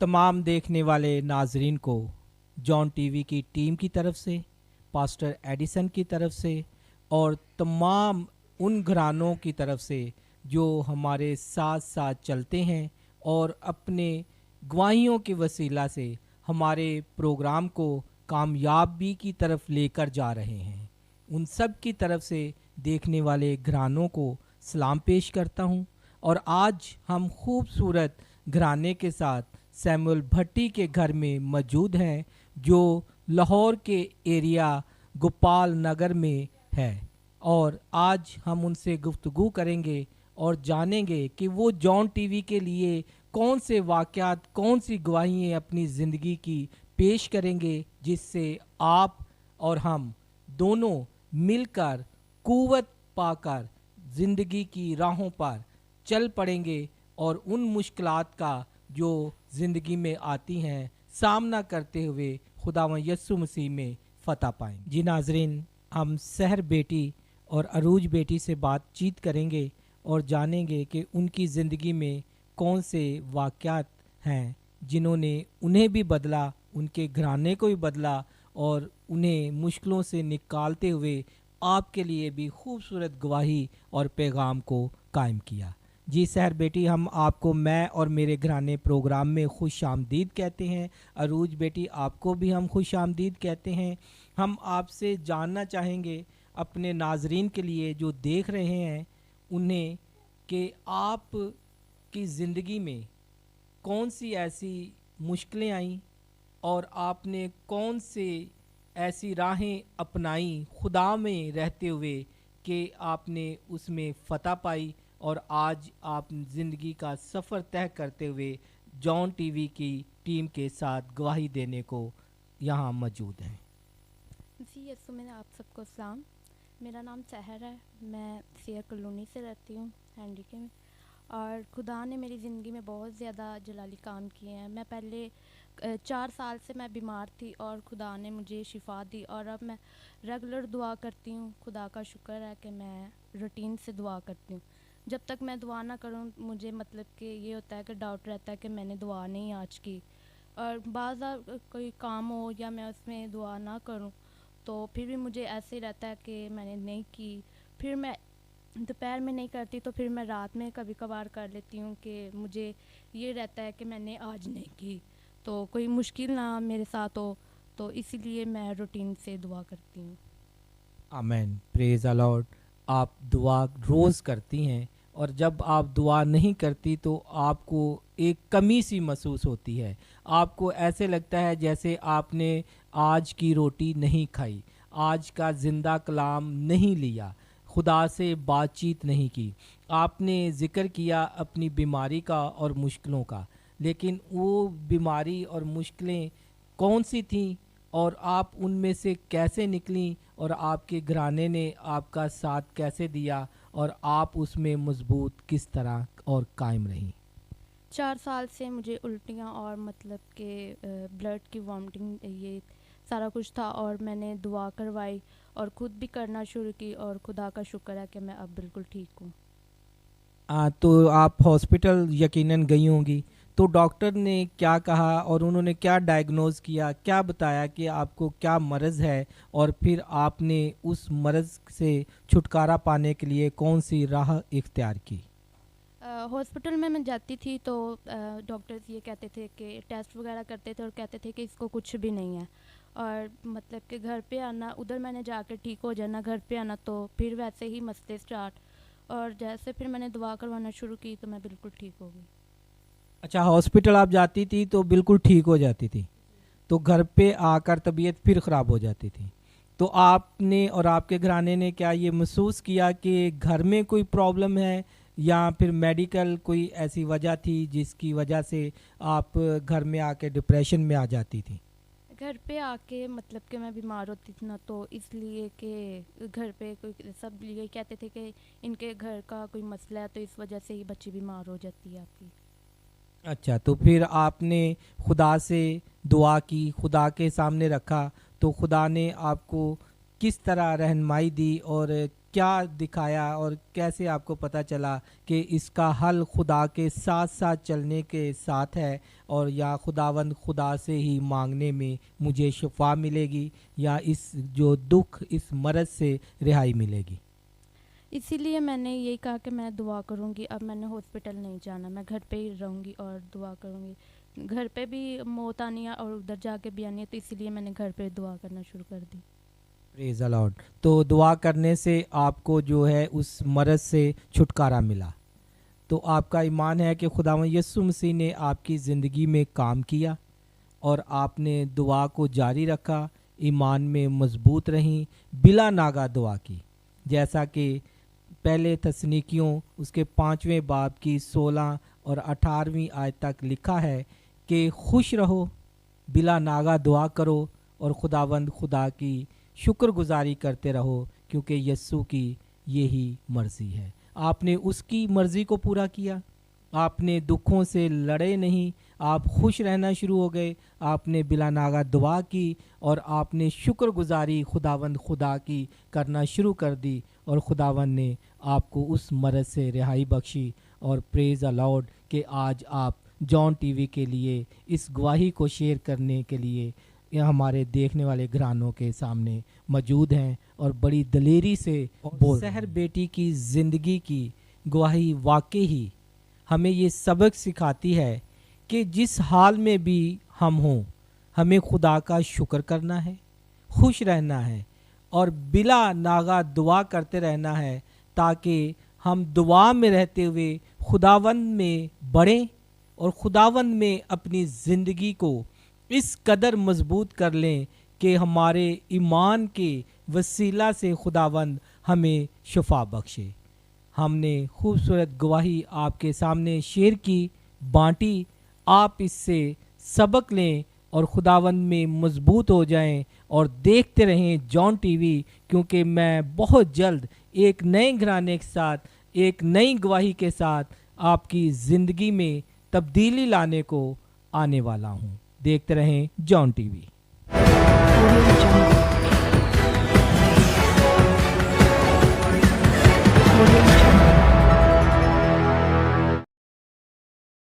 तमाम देखने वाले नाजरीन को जॉन टीवी की टीम की तरफ से, पास्टर एडिसन की तरफ से और तमाम उन घरानों की तरफ से जो हमारे साथ साथ चलते हैं और अपने गवाहियों के वसीला से हमारे प्रोग्राम को कामयाबी की तरफ लेकर जा रहे हैं, उन सब की तरफ से देखने वाले घरानों को सलाम पेश करता हूं। और आज हम खूबसूरत घराने के साथ सैमुअल भट्टी के घर में मौजूद हैं, जो लाहौर के एरिया गोपाल नगर में है। और आज हम उनसे गुफ्तगू करेंगे और जानेंगे कि वो जॉन टीवी के लिए कौन से वाक़यात, कौन सी गवाहियाँ अपनी ज़िंदगी की पेश करेंगे, जिससे आप और हम दोनों मिलकर कुव्वत पाकर ज़िंदगी की राहों पर चल पड़ेंगे और उन मुश्किलात का जो ज़िंदगी में आती हैं सामना करते हुए खुदावंद यस्सु मसीह में फ़तह पाएंगे। जी नाज़रीन, हम सहर बेटी और अरूज बेटी से बातचीत करेंगे और जानेंगे कि उनकी ज़िंदगी में कौन से वाक़यात हैं जिन्होंने उन्हें भी बदला, उनके घराने को भी बदला और उन्हें मुश्किलों से निकालते हुए आपके लिए भी खूबसूरत गवाही और पैगाम को कायम किया। जी सहर बेटी, हम आपको मैं और मेरे घराने प्रोग्राम में खुश आमदीद कहते हैं। अरूज बेटी, आपको भी हम खुश आमदीद कहते हैं। हम आपसे जानना चाहेंगे अपने नाजरीन के लिए जो देख रहे हैं उन्हें, कि आप की ज़िंदगी में कौन सी ऐसी मुश्किलें आईं और आपने कौन से ऐसी राहें अपनाई खुदा में रहते हुए कि आपने उसमें फ़तह पाई और आज आप ज़िंदगी का सफ़र तय करते हुए जॉन टीवी की टीम के साथ गवाही देने को यहाँ मौजूद हैं। जी यस्सु में आप सबको सलाम। मेरा नाम सहर है, मैं सिया कॉलोनी से रहती हूँ हैंडीके में। और खुदा ने मेरी ज़िंदगी में बहुत ज़्यादा जलाली काम किए हैं। मैं पहले 4 साल से मैं बीमार थी और खुदा ने मुझे शिफा दी और अब मैं रेगुलर दुआ करती हूँ। खुदा का शुक्र है कि मैं रूटीन से दुआ करती हूँ। जब तक मैं दुआ ना करूँ मुझे मतलब कि ये होता है कि डाउट रहता है कि मैंने दुआ नहीं आज की, और बाज़ कोई काम हो या मैं उसमें दुआ ना करूँ तो फिर भी मुझे ऐसे ही रहता है कि मैंने नहीं की। फिर मैं दोपहर में नहीं करती तो फिर मैं रात में कभी कभार कर लेती हूँ कि मुझे ये रहता है कि मैंने आज नहीं की तो कोई मुश्किल ना मेरे साथ हो, तो इसीलिए मैं रूटीन से दुआ करती हूँ। आमेन, प्रेज द लॉर्ड। आप दुआ रोज़ करती हैं और जब आप दुआ नहीं करती तो आपको एक कमी सी महसूस होती है। आपको ऐसे लगता है जैसे आपने आज की रोटी नहीं खाई, आज का ज़िंदा कलाम नहीं लिया, खुदा से बातचीत नहीं की। आपने ज़िक्र किया अपनी बीमारी का और मुश्किलों का, लेकिन वो बीमारी और मुश्किलें कौन सी थीं और आप उनमें से कैसे निकलीं और आपके घराने ने आपका साथ कैसे दिया और आप उसमें मजबूत किस तरह और कायम रहीं? 4 साल से मुझे उल्टियाँ और मतलब कि ब्लड की वॉमिटिंग ये सारा कुछ था और मैंने दुआ करवाई और ख़ुद भी करना शुरू की और खुदा का शुक्र है कि मैं अब बिल्कुल ठीक हूँ। तो आप हॉस्पिटल यकीनन गई होंगी, तो डॉक्टर ने क्या कहा और उन्होंने क्या डायग्नोज किया, क्या बताया कि आपको क्या मर्ज़ है और फिर आपने उस मर्ज़ से छुटकारा पाने के लिए कौन सी राह इख्तियार की? हॉस्पिटल में मैं जाती थी तो डॉक्टर्स ये कहते थे कि टेस्ट वगैरह करते थे और कहते थे कि इसको कुछ भी नहीं है, और मतलब कि घर पे आना, उधर मैंने जाकर ठीक हो जाना, घर पे आना तो फिर वैसे ही मसले स्टार्ट, और जैसे फिर मैंने दुआ करवाना शुरू की तो मैं बिल्कुल ठीक हो गई। अच्छा, हॉस्पिटल आप जाती थी तो बिल्कुल ठीक हो जाती थी, तो घर पे आकर तबीयत फिर ख़राब हो जाती थी। तो आपने और आपके घराने ने क्या ये महसूस किया कि घर में कोई प्रॉब्लम है या फिर मेडिकल कोई ऐसी वजह थी जिसकी वजह से आप घर में आके डिप्रेशन में आ जाती थी? घर पे आके मतलब कि मैं बीमार होती थी ना, तो इसलिए कि घर पे कोई सब ये कहते थे कि इनके घर का कोई मसला है तो इस वजह से ही बच्ची बीमार हो जाती है आपकी। अच्छा, तो फिर आपने खुदा से दुआ की, खुदा के सामने रखा, तो खुदा ने आपको किस तरह रहनुमाई दी और کیا دکھایا اور کیسے آپ کو پتہ چلا کہ اس کا حل خدا کے ساتھ ساتھ چلنے کے ساتھ ہے، اور یا خداوند خدا سے ہی مانگنے میں مجھے شفا ملے گی یا اس جو دکھ اس مرض سے رہائی ملے گی؟ اسی لیے میں نے یہی کہا کہ میں دعا کروں گی، اب میں نے ہاسپٹل نہیں جانا، میں گھر پہ ہی رہوں گی اور دعا کروں گی۔ گھر پہ بھی موت آنی ہے اور ادھر جا کے بھی آنی ہے، تو اسی لیے میں نے گھر پہ دعا کرنا شروع کر دی۔ پریز دی لارڈ۔ تو دعا کرنے سے آپ کو جو ہے اس مرض سے چھٹکارا ملا، تو آپ کا ایمان ہے کہ خداوند یسوع مسیح نے آپ کی زندگی میں کام کیا اور آپ نے دعا کو جاری رکھا، ایمان میں مضبوط رہیں، بلا ناگہ دعا کی، جیسا کہ پہلے تسنیکیوں اس کے 5ویں باب کی 16 اور 18ویں آیت تک لکھا ہے کہ خوش رہو، بلا ناگہ دعا کرو اور خداوند خدا کی شکر گزاری کرتے رہو، کیونکہ یسوع کی یہی مرضی ہے۔ آپ نے اس کی مرضی کو پورا کیا، آپ نے دکھوں سے لڑے نہیں، آپ خوش رہنا شروع ہو گئے، آپ نے بلا ناگہ دعا کی اور آپ نے شکر گزاری خداوند خدا کی کرنا شروع کر دی، اور خداوند نے آپ کو اس مرض سے رہائی بخشی۔ اور پریز دی لارڈ کہ آج آپ جان ٹی وی کے لیے اس گواہی کو شیئر کرنے کے لیے یہ ہمارے دیکھنے والے گھرانوں کے سامنے موجود ہیں اور بڑی دلیری سے بول سحر بیٹی کی زندگی کی گواہی واقعی ہی ہمیں یہ سبق سکھاتی ہے کہ جس حال میں بھی ہم ہوں، ہمیں خدا کا شکر کرنا ہے، خوش رہنا ہے اور بلا ناگہ دعا کرتے رہنا ہے، تاکہ ہم دعا میں رہتے ہوئے خداوند میں بڑھیں اور خداوند میں اپنی زندگی کو اس قدر مضبوط کر لیں کہ ہمارے ایمان کے وسیلہ سے خداوند ہمیں شفا بخشے۔ ہم نے خوبصورت گواہی آپ کے سامنے شیئر کی، بانٹی، آپ اس سے سبق لیں اور خداوند میں مضبوط ہو جائیں اور دیکھتے رہیں جان ٹی وی، کیونکہ میں بہت جلد ایک نئے گھرانے کے ساتھ، ایک نئی گواہی کے ساتھ آپ کی زندگی میں تبدیلی لانے کو آنے والا ہوں۔ دیکھتے رہیں جان ٹی وی۔